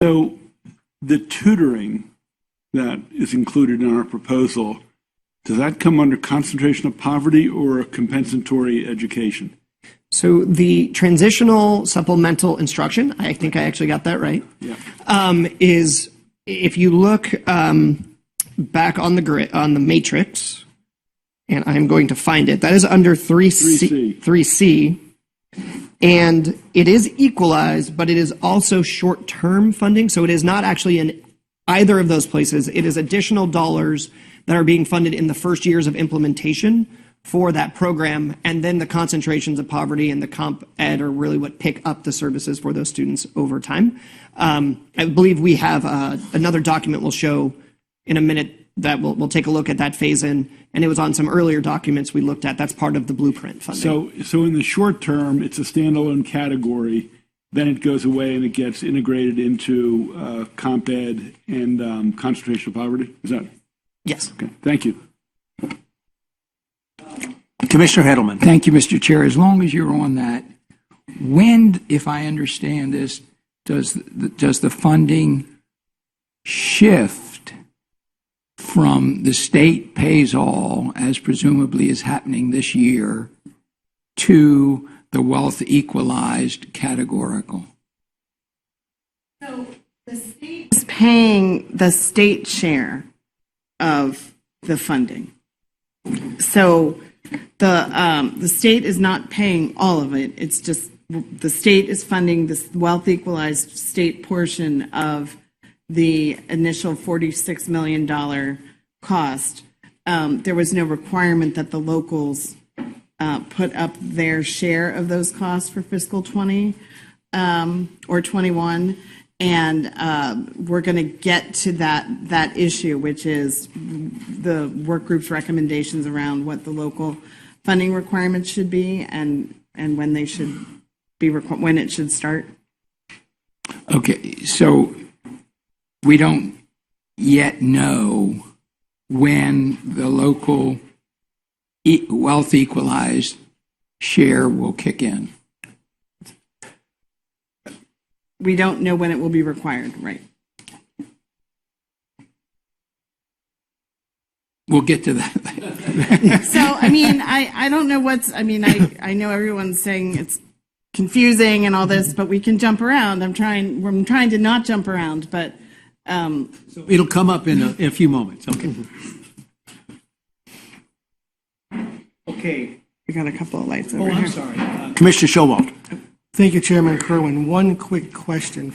So the tutoring that is included in our proposal, does that come under concentration of poverty or a compensatory education? So the transitional supplemental instruction, I think I actually got that right. Yeah. Is if you look back on the grid on the matrix, and I'm going to find it. That is under 3C. 3C. And it is equalized, but it is also short-term funding. So it is not actually in either of those places. It is additional dollars that are being funded in the first years of implementation for that program. And then the concentrations of poverty and the comp ed are really what pick up the services for those students over time. I believe we have another document we'll show in a minute that we'll take a look at that phase in. And it was on some earlier documents we looked at. That's part of the blueprint funding. So in the short term, it's a standalone category. Then it goes away and it gets integrated into comp ed and concentration of poverty. Is that? Yes. Okay. Thank you. Commissioner Heddleman. Thank you, Mr. Chair. As long as you're on that, when, if I understand this, does the funding shift from the state pays all, as presumably is happening this year, to the wealth equalized categorical? So the state is paying the state share of the funding. So the state is not paying all of it. It's just the state is funding this wealth equalized state portion of the initial $46 million cost. There was no requirement that the locals put up their share of those costs for fiscal 20 or 21. And we're going to get to that issue, which is the work group's recommendations around what the local funding requirements should be and when they should be when it should start. Okay, so we don't yet know when the local wealth equalized share will kick in. We don't know when it will be required, right? We'll get to that. So, I mean, I don't know I know everyone's saying it's confusing and all this, but we can jump around. I'm trying to not jump around, but. So it'll come up in a few moments. Okay. Okay. We got a couple of lights over here. I'm sorry. Commissioner Showalter. Thank you, Chairman Kirwan. One quick question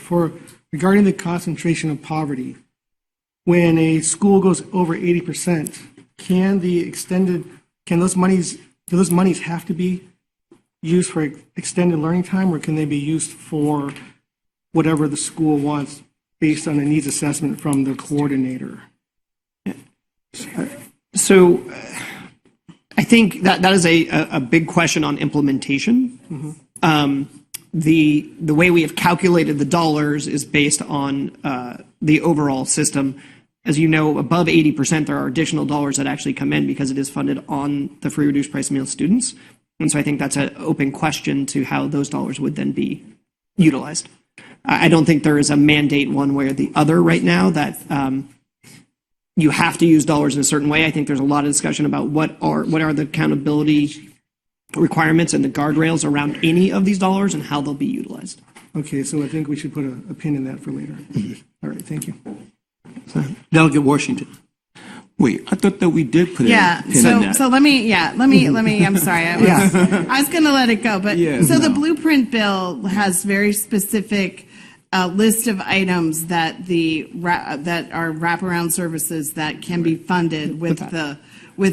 regarding the concentration of poverty. When a school goes over 80%, do those monies have to be used for extended learning time, or can they be used for whatever the school wants based on a needs assessment from the coordinator? So I think that is a big question on implementation. Mm-hmm. The way we have calculated the dollars is based on the overall system. As you know, above 80%, there are additional dollars that actually come in because it is funded on the free reduced price meal students. And so I think that's an open question to how those dollars would then be utilized. I don't think there is a mandate one way or the other right now that you have to use dollars in a certain way. I think there's a lot of discussion about what are the accountability requirements and the guardrails around any of these dollars and how they'll be utilized. Okay, so I think we should put a pin in that for later. All right, thank you. Delegate Washington. Wait, I thought that we did put Yeah, a pin in that. so let me, I'm sorry. I was going to let it go, but the blueprint bill has very specific list of items that that are wraparound services that can be funded with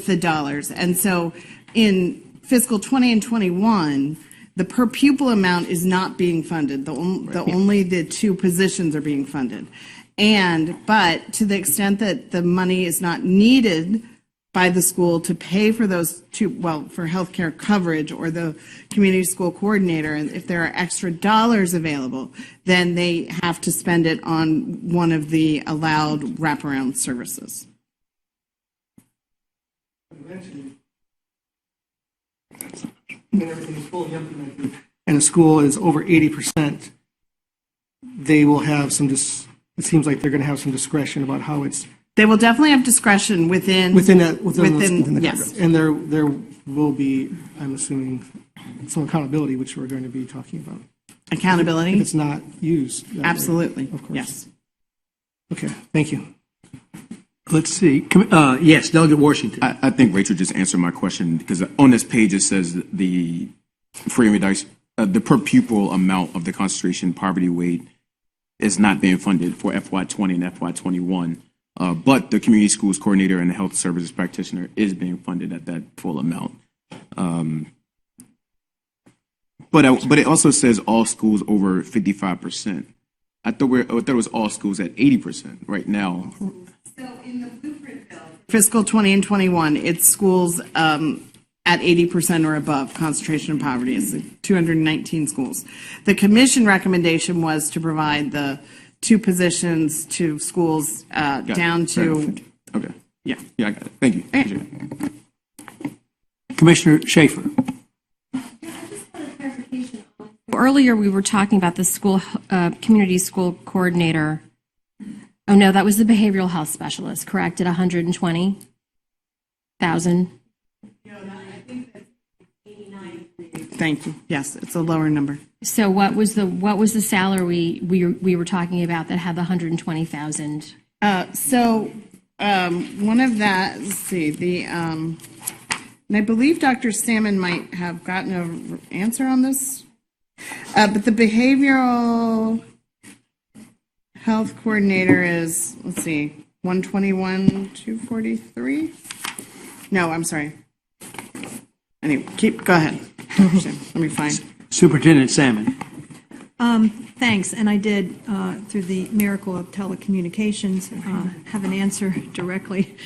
the dollars. And so in fiscal 20 and 21, the per pupil amount is not being funded. Only the two positions are being funded. But to the extent that the money is not needed by the school to pay for those for healthcare coverage or the community school coordinator, and if there are extra dollars available, then they have to spend it on one of the allowed wraparound services. Eventually, when everything is fully implemented and a school is over 80%, they will have some, it seems like they're going to have some discretion about how it's They will definitely have discretion within. within the Yes. and there will be, I'm assuming, some accountability, which we're going to be talking about. If Accountability, it's not used. that way. absolutely, Of course. yes. Okay, thank you. Let's see. Yes, Delegate Washington. I think Rachel just answered my question because on this page it says the free and reduced, the per pupil amount of the concentration poverty weight is not being funded for FY20 and FY21, but the community schools coordinator and the health services practitioner is being funded at that full amount. But it also says all schools over 55%. I thought it was all schools at 80% right now. Fiscal 20 and 21, it's schools at 80% or above concentration of poverty. It's 219 schools. The commission recommendation was to provide the 2 positions to schools down to, Okay. yeah. Yeah, I got it. Thank you. Appreciate it. Commissioner Schaefer. Earlier, we were talking about the school, community school coordinator. Oh, no, that was the behavioral health specialist, correct, at 120,000? Thank you. Yes, it's a lower number. So what was the salary we were talking about that had the 120,000? One of that, let's see, and I believe Dr. Salmon might have gotten an answer on this, but the behavioral health coordinator is, let's see, 121,243? No, I'm sorry. Anyway, go ahead. Let me find. Superintendent Salmon. Thanks, and I did, through the miracle of telecommunications, have an answer directly.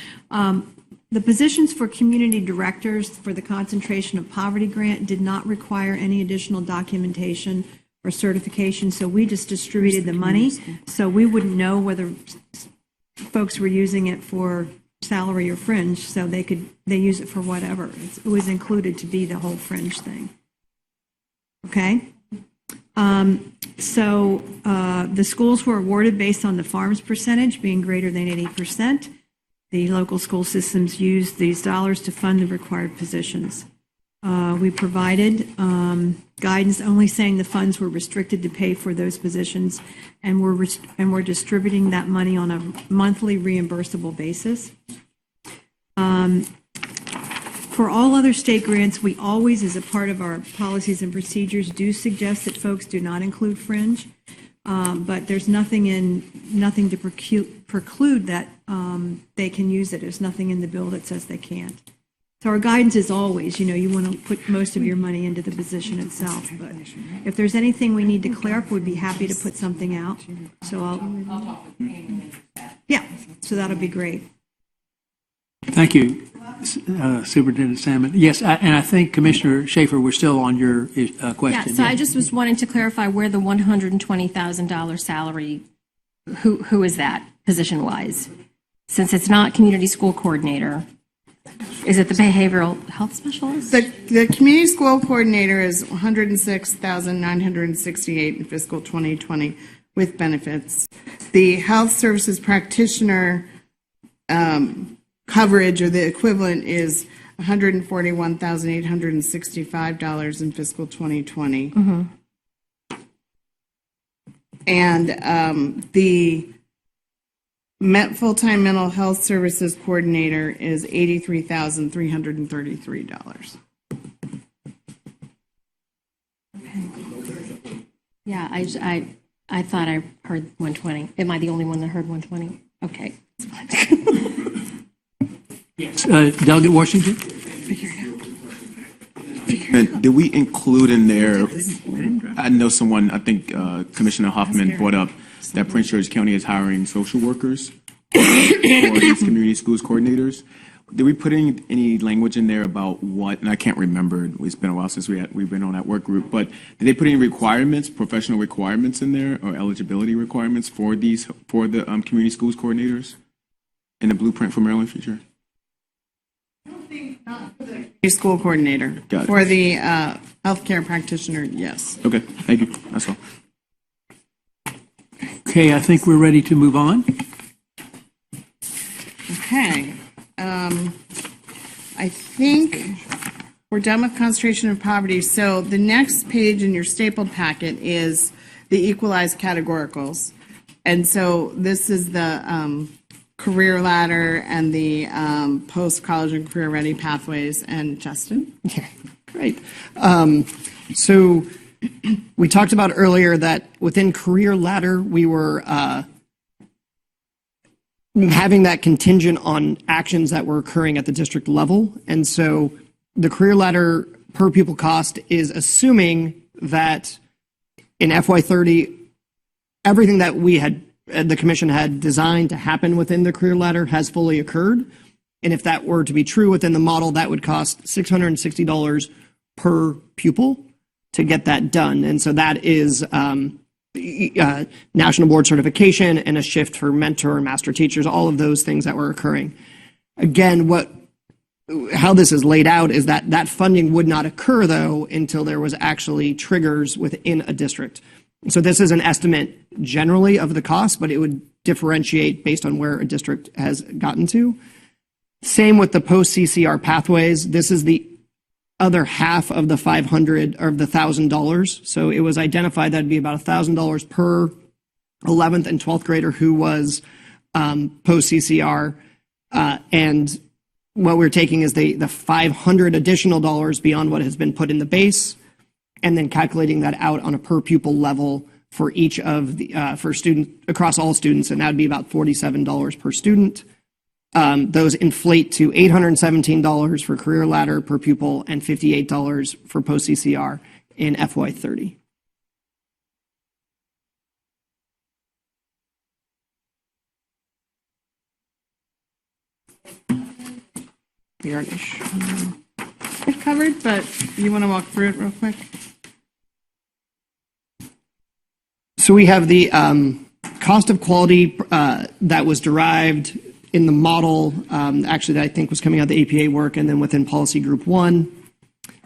The positions for community directors for the concentration of poverty grant did not require any additional documentation or certification, so we just distributed the money, so we wouldn't know whether folks were using it for salary or fringe, so they use it for whatever. It was included to be the whole fringe thing. Okay? The schools were awarded based on the farms percentage being greater than 80%. The local school systems used these dollars to fund the required positions. We provided guidance only saying the funds were restricted to pay for those positions, and we're distributing that money on a monthly reimbursable basis. For all other state grants, we always, as a part of our policies and procedures, do suggest that folks do not include fringe, but there's nothing to preclude that they can use it. There's nothing in the bill that says they can't. So our guidance is always, you want to put most of your money into the position itself, but if there's anything we need to clear up, we'd be happy to put something out. So I'll talk with Amy. Yeah, so that'll be great. Thank you, Superintendent Salmon. Yes, and I think Commissioner Schaefer, we're still on your question. Yeah, so I just was wanting to clarify where the $120,000 salary, who is that position-wise? Since it's not community school coordinator, is it the behavioral health specialist? The community school coordinator is $106,968 in fiscal 2020 with benefits. The health services practitioner coverage, or the equivalent, is $141,865 in fiscal 2020. Mm-hmm. And the full-time mental health services coordinator is $83,333. Yeah, I thought I heard 120. Am I the only one that heard 120? Okay. Yes, Delegate Washington. And did we include in there, I know someone, I think Commissioner Hoffman brought up that Prince George County is hiring social workers for these community schools coordinators. Did we put any language in there about what, and I can't remember, it's been a while since we've been on that work group, but did they put any requirements, professional requirements in there, or eligibility requirements for the community schools coordinators in the blueprint for Maryland Future? School coordinator. Got it. For the healthcare practitioner, yes. Okay, thank you, that's all. Okay, I think we're ready to move on. Okay. I think we're done with concentration and poverty. So the next page in your stapled packet is the equalized categoricals. And so this is the career ladder and the post-college and career-ready pathways. And Justin? Great. So we talked about earlier that within career ladder, we were having that contingent on actions that were occurring at the district level. And so the career ladder per pupil cost is assuming that in FY30, everything that the commission had designed to happen within the career ladder has fully occurred. And if that were to be true within the model, that would cost $660 per pupil to get that done. And so that is national board certification and a shift for mentor and master teachers, all of those things that were occurring. Again, how this is laid out is that that funding would not occur, though, until there was actually triggers within a district. So this is an estimate generally of the cost, but it would differentiate based on where a district has gotten to. Same with the post-CCR pathways. This is the other half of the $500 or the $1,000. So it was identified that'd be about $1,000 per 11th and 12th grader who was post-CCR. And what we're taking is the $500 additional dollars beyond what has been put in the base, and then calculating that out on a per pupil level for each of the for student across all students, and that would be about $47 per student. Those inflate to $817 for career ladder per pupil and $58 for post CCR in FY30. We are It covered, but you want to walk through it real quick? So we have the cost of quality that was derived in the model, actually that I think was coming out of the APA work, and then within policy group 1.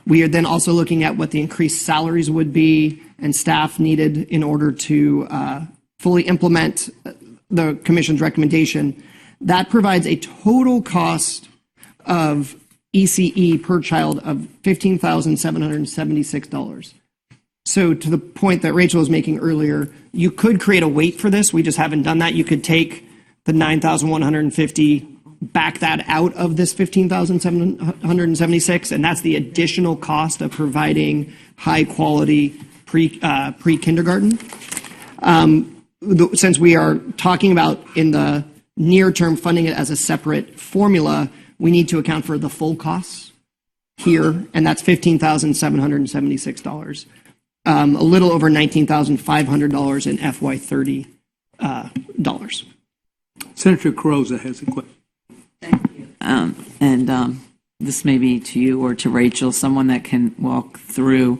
We are then also looking at what the increased salaries would be and staff needed in order to fully implement the commission's recommendation. That provides a total cost of ECE per child of $15,776. So to the point that Rachel was making earlier, you could create a weight for this. We just haven't done that. You could take the $9,150, back that out of this $15,776, and that's the additional cost of providing high quality pre-kindergarten. Since we are talking about in the near term funding it as a separate formula, we need to account for the full costs here, and that's $15,776. A little over $19,500 in FY30 dollars. Senator Carrozza has a question. This may be to you or to Rachel, someone that can walk through.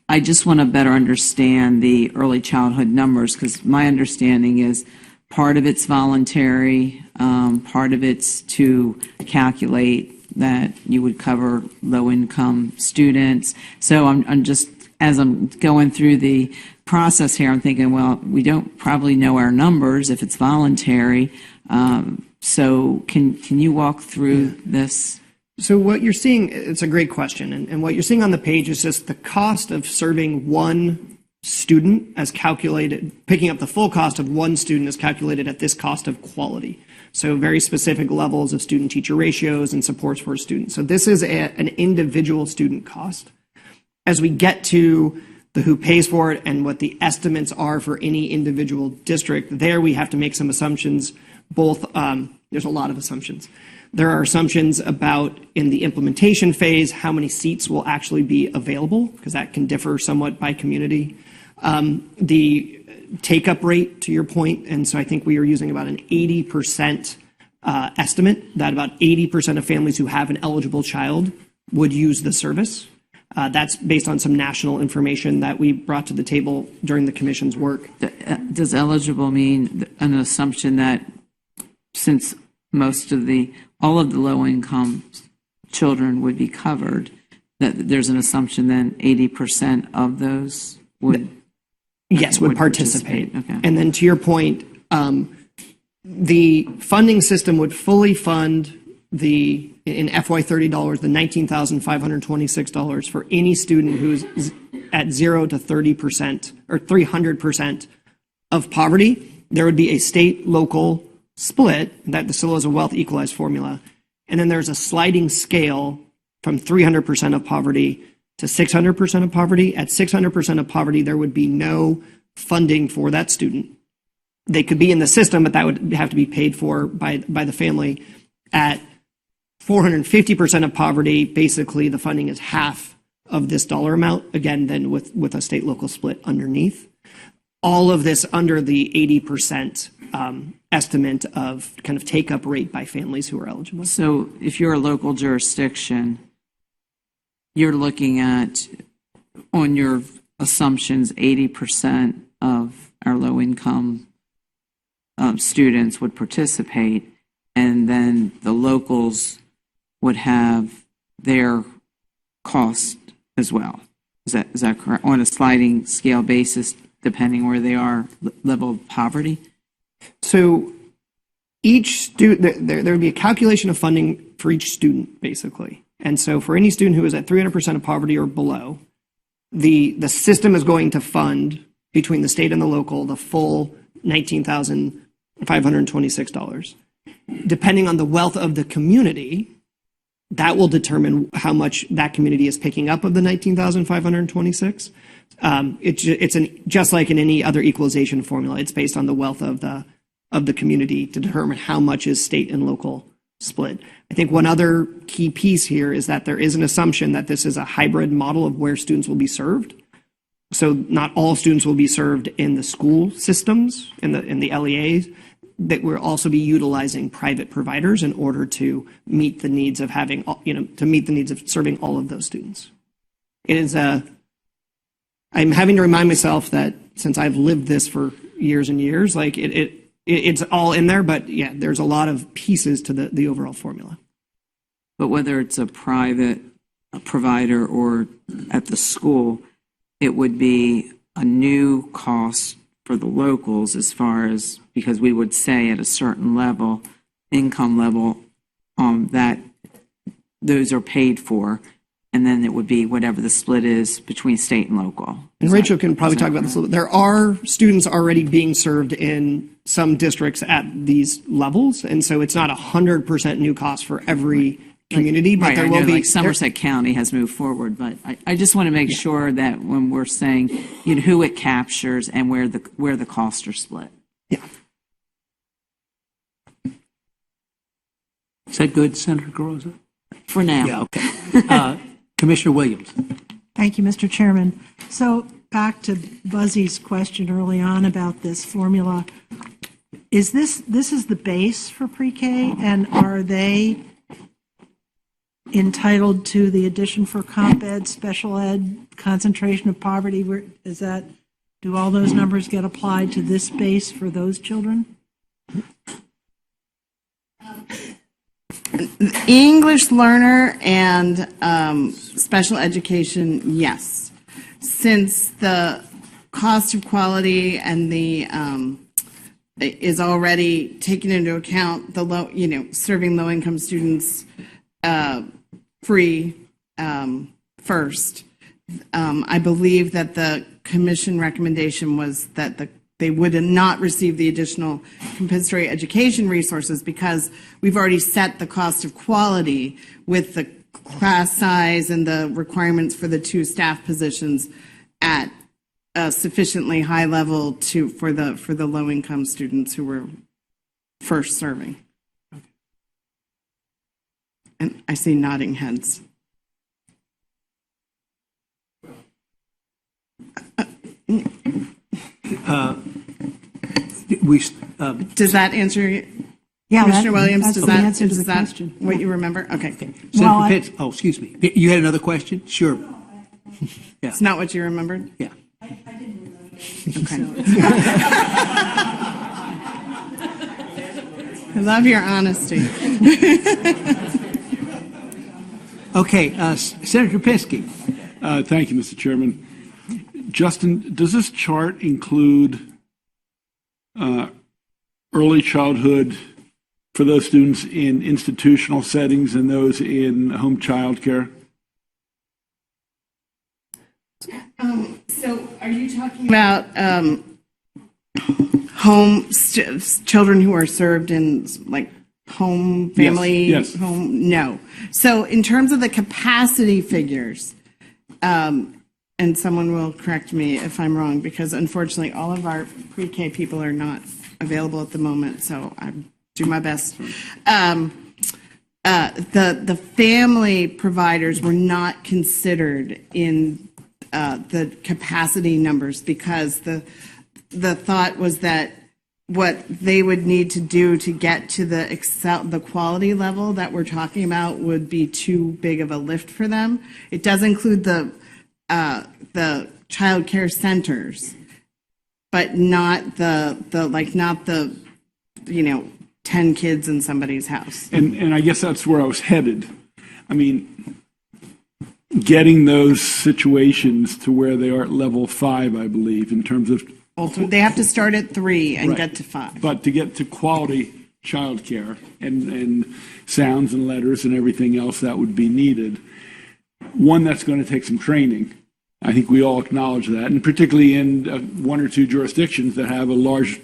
I just want to better understand the early childhood numbers, because my understanding is part of it's voluntary, part of it's to calculate that you would cover low-income students. So I'm just, as I'm going through the process here, I'm thinking, well, we don't probably know our numbers if it's voluntary. So can you walk through this? So what you're seeing, it's a great question, and what you're seeing on the page is just the cost of serving one student as calculated, picking up the full cost of one student as calculated at this cost of quality. So very specific levels of student-teacher ratios and supports for a student. So this is an individual student cost. As we get to the who pays for it and what the estimates are for any individual district, there we have to make some assumptions, both, there's a lot of assumptions. There are assumptions about, in the implementation phase, how many seats will actually be available, because that can differ somewhat by community. The take-up rate, to your point, and so I think we are using about an 80% estimate, that about 80% of families who have an eligible child would use the service. That's based on some national information that we brought to the table during the commission's work. Does eligible mean an assumption that since all of the low-income children would be covered, that there's an assumption then 80% of those would? Yes, would participate. Okay. And then to your point, the funding system would fully fund in FY $30, the $19,526 for any student who's at 0 to 30% or 300% of poverty. There would be a state local split that still is a wealth equalized formula. And then there's a sliding scale from 300% of poverty to 600% of poverty. At 600% of poverty, there would be no funding for that student. They could be in the system, but that would have to be paid for by the family. At 450% of poverty, basically the funding is half of this dollar amount, again, then with a state local split underneath. All of this under the 80% estimate of kind of take up rate by families who are eligible. So if you're a local jurisdiction, you're looking at, on your assumptions, 80% of our low-income students would participate, and then the locals would have their cost as well. Is that correct? On a sliding scale basis, depending where they are, level of poverty? So each student, there would be a calculation of funding for each student, basically. And so for any student who is at 300% of poverty or below, the system is going to fund between the state and the local the full $19,526. Depending on the wealth of the community, that will determine how much that community is picking up of the $19,526. It's just like in any other equalization formula, it's based on the wealth of the community to determine how much is state and local split. I think one other key piece here is that there is an assumption that this is a hybrid model of where students will be served. So not all students will be served in the school systems, in the LEAs, that we'll also be utilizing private providers in order to meet the needs of having, to meet the needs of serving all of those students. It is I'm having to remind myself that since I've lived this for years and years, like it's all in there, but yeah, there's a lot of pieces to the overall formula. But whether it's a private provider or at the school, it would be a new cost for the locals as far as, because we would say at a certain level, income level, that those are paid for, and then it would be whatever the split is between state and local. And Rachel can probably talk about this a little bit. There are students already being served in some districts at these levels, and so it's not 100% new cost for every community, but Right, there I will know, be. like Somerset County has moved forward, but I just want to make sure that when we're saying, who it captures and where the costs are split. Yeah. Is that good, Senator Carrozza? For now. Yeah, okay. Commissioner Williams. Thank you, Mr. Chairman. So back to Buzzy's question early on about this formula. Is this is the base for pre-K, and are they entitled to the addition for comp ed, special ed, concentration of poverty? Do all those numbers get applied to this base for those children? English learner and special education, yes. Since the cost of quality and the is already taken into account, the low, serving low income students free first. I believe that the commission recommendation was that they would not receive the additional compensatory education resources because we've already set the cost of quality with the class size and the requirements for the 2 staff positions at a sufficiently high level for the low income students who were first serving. And I see nodding heads. Does that answer? Yeah, Commissioner Williams, that's does the that answer to is the that question. what you remember? Okay. Senator Pitts, excuse me. You had another question? Sure. It's not what you remembered? Yeah. Okay. I love your honesty. Okay, Senator Pinsky. Thank you, Mr. Chairman. Justin, does this chart include early childhood for those students in institutional settings and those in home childcare? So are you talking about children who are served in like home, family? Yes. Home? No. So in terms of the capacity figures, and someone will correct me if I'm wrong, because unfortunately all of our pre-K people are not available at the moment, so I do my best. The family providers were not considered in the capacity numbers because the thought was that what they would need to do to get to the quality level that we're talking about would be too big of a lift for them. It does include the child care centers, but not the 10 kids in somebody's house. And I guess that's where I was headed. I mean, getting those situations to where they are at level 5, I believe, in terms of. They have to start at 3 and Right. get to 5. But to get to quality childcare and sounds and letters and everything else that would be needed, one, that's going to take some training. I think we all acknowledge that, and particularly in 1 or 2 jurisdictions that have a large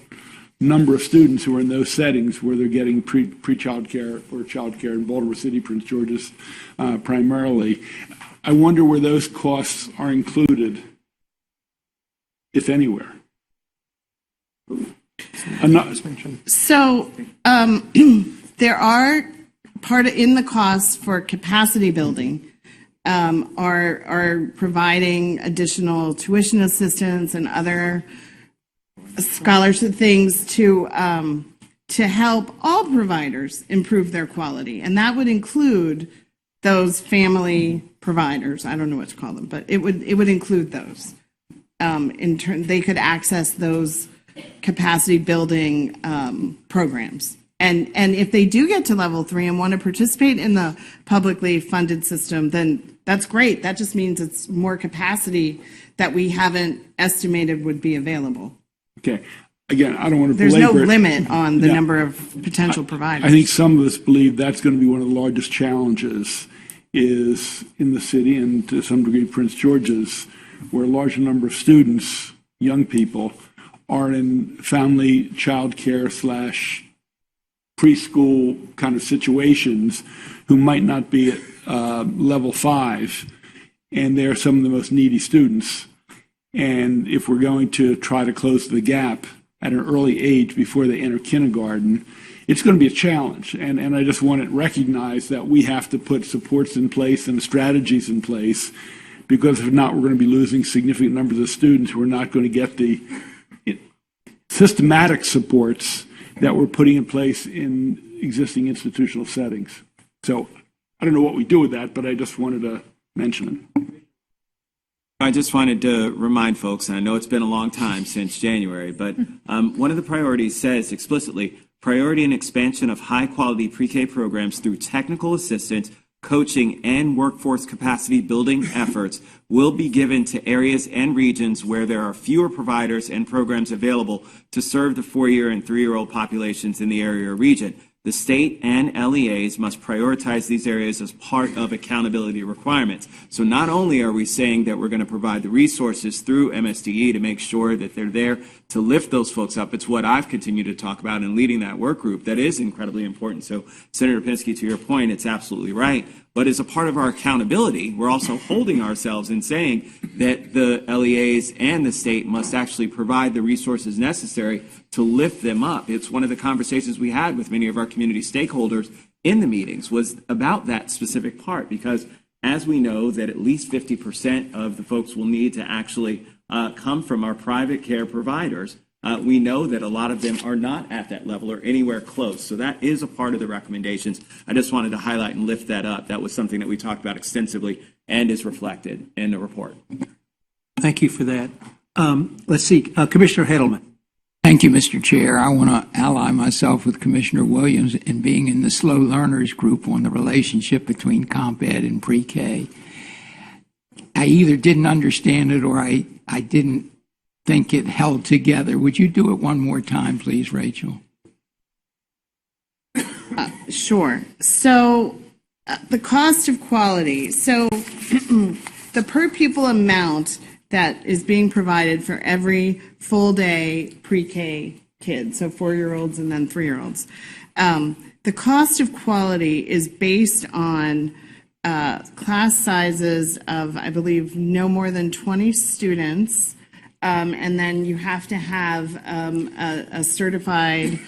number of students who are in those settings where they're getting pre-child care or child care in Baltimore City, Prince George's primarily. I wonder where those costs are included, if anywhere. So there are in the costs for capacity building are providing additional tuition assistance and other scholarship things to help all providers improve their quality, and that would include those family providers. I don't know what to call them, but it would include those. They could access those capacity building programs. And if they do get to level 3 and want to participate in the publicly funded system, then that's great. That just means it's more capacity that we haven't estimated would be available. Okay. Again, I don't want to There's belabor no it. limit on the Yeah. number of potential providers. I think some of us believe that's going to be one of the largest challenges is in the city and to some degree Prince George's, where a large number of students, young people, are in family child care / preschool kind of situations who might not be at level 5, and they're some of the most needy students. And if we're going to try to close the gap at an early age before they enter kindergarten, it's going to be a challenge. And I just want to recognize that we have to put supports in place and strategies in place, because if not, we're going to be losing significant numbers of students who are not going to get the systematic supports that we're putting in place in existing institutional settings. So I don't know what we do with that, but I just wanted to mention it. I just wanted to remind folks, and I know it's been a long time since January, but one of the priorities says explicitly, priority and expansion of high-quality pre-K programs through technical assistance, coaching, and workforce capacity building efforts will be given to areas and regions where there are fewer providers and programs available to serve the 4-year and 3-year-old populations in the area or region. The state and LEAs must prioritize these areas as part of accountability requirements. So not only are we saying that we're going to provide the resources through MSDE to make sure that they're there to lift those folks up, it's what I've continued to talk about in leading that work group that is incredibly important. So Senator Pinsky, to your point, it's absolutely right. But as a part of our accountability, we're also holding ourselves and saying that the LEAs and the state must actually provide the resources necessary to lift them up. It's one of the conversations we had with many of our community stakeholders in the meetings was about that specific part, because as we know that at least 50% of the folks will need to actually come from our private care providers, we know that a lot of them are not at that level or anywhere close. So that is a part of the recommendations. I just wanted to highlight and lift that up. That was something that we talked about extensively and is reflected in the report. Thank you for that. Let's see, Commissioner Heddleman. Thank you, Mr. Chair. I want to ally myself with Commissioner Williams in being in the slow learners group on the relationship between comp ed and pre-K. I either didn't understand it or I didn't think it held together. Would you do it one more time, please, Rachel? Sure. So the cost of quality. So the per pupil amount that is being provided for every full day pre-K kid, so 4-year-olds and then 3-year-olds. The cost of quality is based on class sizes of, I believe, no more than 20 students. And then you have to have a certified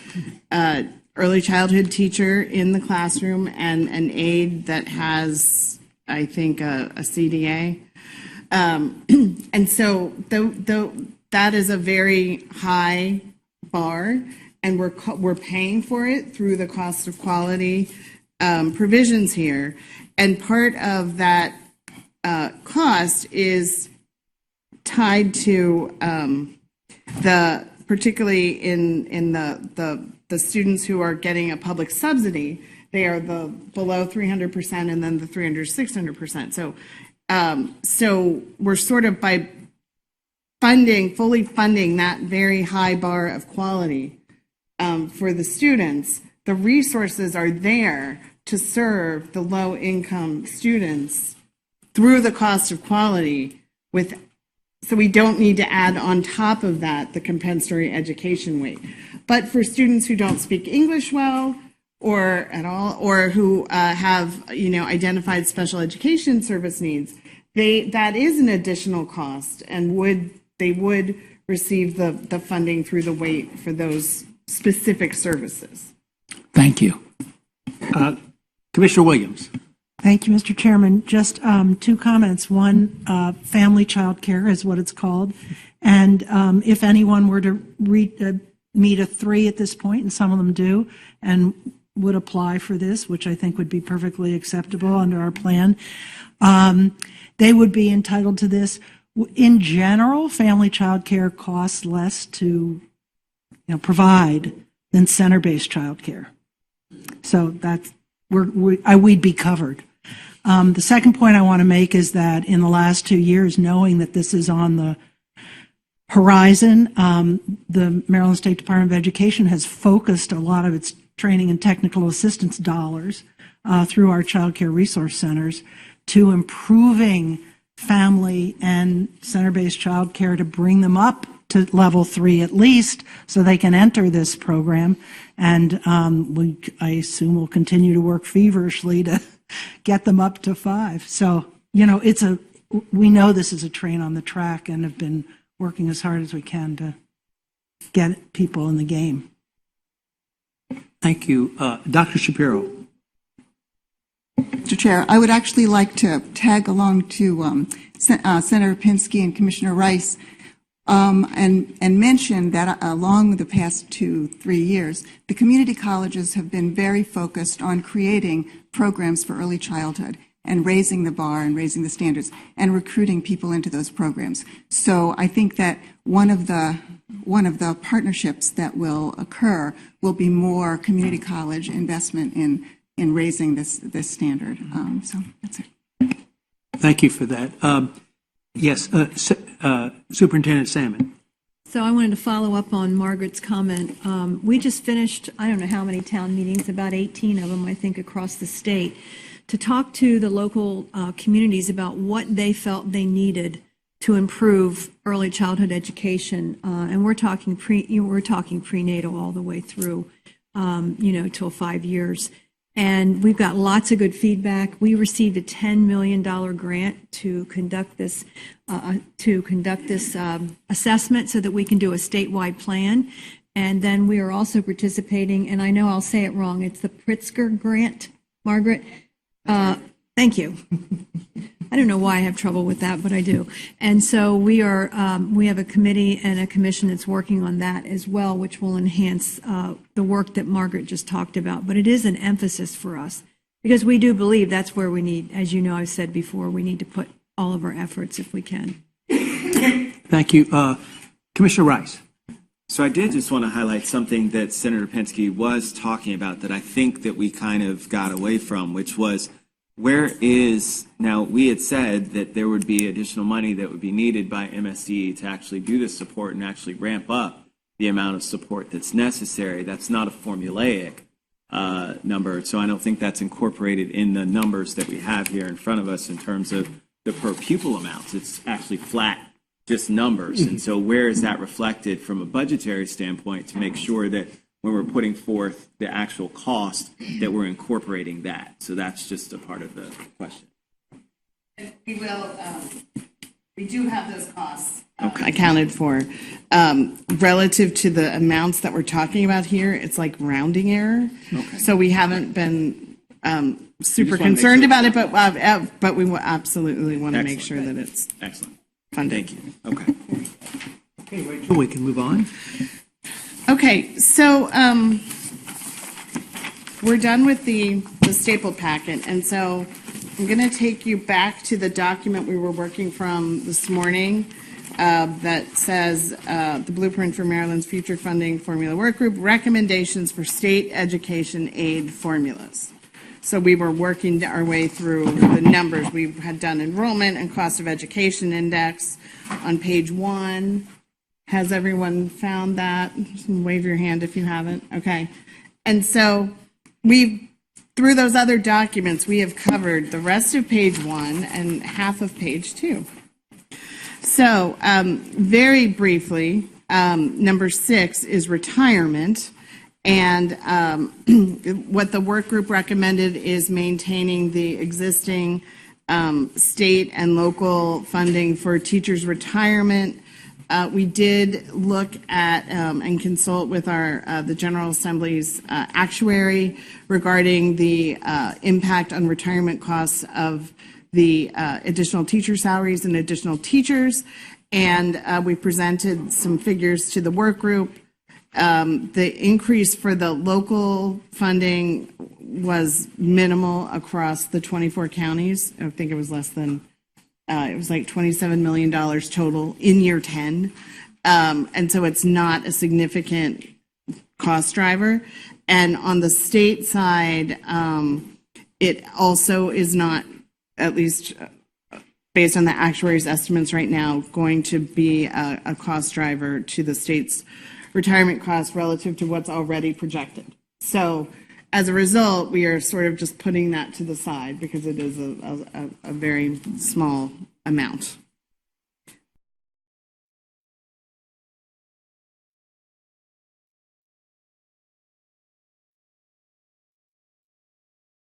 early childhood teacher in the classroom and an aide that has, I think, a CDA. And so that is a very high bar, and we're paying for it through the cost of quality provisions here. And part of that cost is tied to particularly in the students who are getting a public subsidy. They are the below 300% and then the 300, 600%. So we're sort of by fully funding that very high bar of quality for the students, the resources are there to serve the low-income students through the cost of quality so we don't need to add on top of that the compensatory education weight. But for students who don't speak English well or at all, or who have identified special education service needs, that is an additional cost, and they would receive the funding through the weight for those specific services. Thank you. Commissioner Williams. Thank you, Mr. Chairman. Just 2 comments. One, family child care is what it's called. And if anyone were to meet a 3 at this point, and some of them do, and would apply for this, which I think would be perfectly acceptable under our plan, they would be entitled to this. In general, family child care costs less to provide than center-based child care. So that's we'd be covered. The second point I want to make is that in the last 2 years, knowing that this is on the horizon, the Maryland State Department of Education has focused a lot of its training and technical assistance dollars through our child care resource centers to improving family and center-based child care to bring them up to level 3 at least, so they can enter this program. And I assume we'll continue to work feverishly to get them up to 5. So, we know this is a train on the track and have been working as hard as we can to get people in the game. Thank you. Dr. Shapiro. Mr. Chair, I would actually like to tag along to Senator Pinsky and Commissioner Rice and mention that along the past 2-3 years, the community colleges have been very focused on creating programs for early childhood and raising the bar and raising the standards and recruiting people into those programs. So I think that one of the partnerships that will occur will be more community college investment in raising this standard. So that's it. Thank you for that. Yes, Superintendent Salmon. So I wanted to follow up on Margaret's comment. We just finished, I don't know how many town meetings, about 18 of them, I think, across the state, to talk to the local communities about what they felt they needed to improve early childhood education. And we're talking prenatal all the way through, till 5 years. And we've got lots of good feedback. We received a $10 million grant to conduct this assessment so that we can do a statewide plan. And then we are also participating, and I know I'll say it wrong, it's the Pritzker grant, Margaret. Thank you. I don't know why I have trouble with that, but I do. And so we have a committee and a commission that's working on that as well, which will enhance the work that Margaret just talked about. But it is an emphasis for us because we do believe that's where we need, as you know, I've said before, we need to put all of our efforts if we can. Thank you. Commissioner Rice. So I did just want to highlight something that Senator Pinsky was talking about that I think that we kind of got away from, which was where is, now, we had said that there would be additional money that would be needed by MSD to actually do this support and actually ramp up the amount of support that's necessary. That's not a formulaic number, so I don't think that's incorporated in the numbers that we have here in front of us in terms of the per pupil amounts. It's actually flat, just numbers. And so where is that reflected from a budgetary standpoint to make sure that when we're putting forth the actual cost, that we're incorporating that? So that's just a part of the question. We will, we do have those costs accounted for. Relative to the amounts that we're talking about here, it's like rounding error. So we haven't been super concerned about it, but we will absolutely want to make sure that it's Excellent. funded. Thank you. Okay. Okay, Rachel, we can move on. Okay, so we're done with the stapled packet, and so I'm going to take you back to the document we were working from this morning that says the Blueprint for Maryland's Future Funding Formula Workgroup, recommendations for state education aid formulas. So we were working our way through the numbers. We had done enrollment and cost of education index on page 1. Has everyone found that? Just wave your hand if you haven't. Okay. And so through those other documents, we have covered the rest of page 1 and half of page 2. So very briefly, number 6 is retirement. And what the work group recommended is maintaining the existing state and local funding for teachers' retirement. We did look at and consult with the General Assembly's actuary regarding the impact on retirement costs of the additional teacher salaries and additional teachers. And we presented some figures to the work group. The increase for the local funding was minimal across the 24 counties. I think it was less than it was like $27 million total in year 10. And so it's not a significant cost driver. And on the state side, it also is not, at least based on the actuary's estimates right now, going to be a cost driver to the state's retirement costs relative to what's already projected. So as a result, we are sort of just putting that to the side because it is a very small amount.